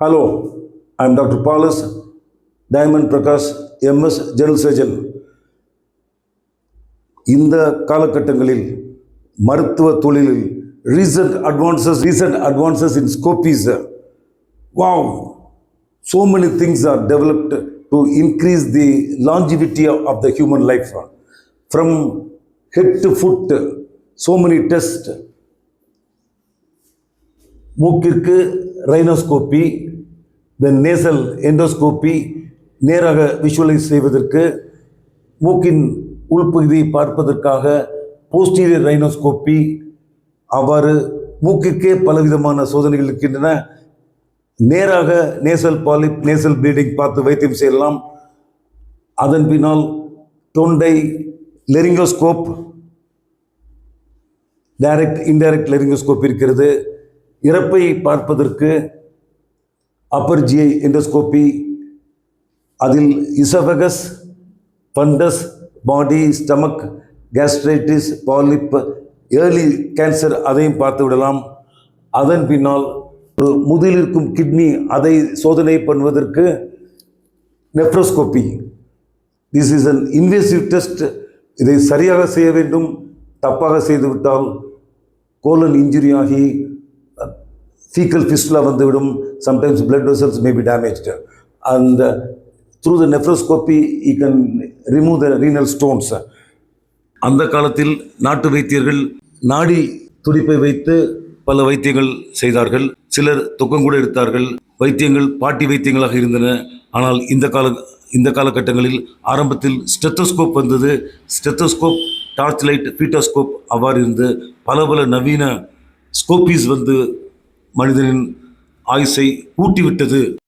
Hello, I am Dr. Paulus Diamond Prakash, MS, General Surgeon. இந்த காலகட்டங்களில் மருத்துவ தொழிலில் recent advances in scopies. Wow, so many things are developed to increase the longevity of the human life. From head to foot, so many tests. மூக்கிற்கு ரைனோஸ்கோப்பி, then nasal endoscopy, நேராக visualise செய்வதற்கு மூக்கின் உள்பகுதியை பார்ப்பதற்காக posterior ரைனோஸ்கோப்பி, அவ்வாறு மூக்குக்கே பலவிதமான சோதனைகள் இருக்கின்றன. நேராக நேசல் பாலிப், நேசல் ப்ளீடிங் பார்த்து வைத்தியம் செய்யலாம். அதன் பின்னால் தொண்டை லெரிங்கோஸ்கோப், டைரக்ட் இன்டைரக்ட் லெரிங்கோஸ்கோப் இருக்கிறது. இறப்பை பார்ப்பதற்கு அப்பர் ஜிஐ எண்டோஸ்கோப்பி, அதில் oesophagus, fundus, body, stomach, gastritis, polyp, early cancer அதையும் பார்த்து விடலாம். அதன் பின்னால் ஒரு முதில் இருக்கும் கிட்னி, அதை சோதனை பண்ணுவதற்கு nephroscopy. This is an invasive test. இதை சரியாக செய்ய வேண்டும். தப்பாக செய்துவிட்டால் கோலன் இன்ஜுரி ஆகி fecal fistula வந்துவிடும். Sometimes blood vessels may be damaged, and through the nephroscopy you can remove the renal stones. அந்த காலத்தில் நாட்டு வைத்தியர்கள் நாடி துடிப்பை வைத்து பல வைத்தியங்கள் செய்தார்கள். சிலர் துக்கம் கூட எடுத்தார்கள். வைத்தியங்கள் பாட்டி வைத்தியங்களாக இருந்தன. ஆனால் இந்த காலகட்டங்களில் ஆரம்பத்தில் ஸ்டெத்தோஸ்கோப் வந்தது. ஸ்டெத்தோஸ்கோப், டார்ச் லைட், ஃபீட்டோஸ்கோப் அவ்வாறு இருந்து பல நவீன ஸ்கோப்பீஸ் வந்து மனிதனின் ஆயுசை கூட்டிவிட்டது.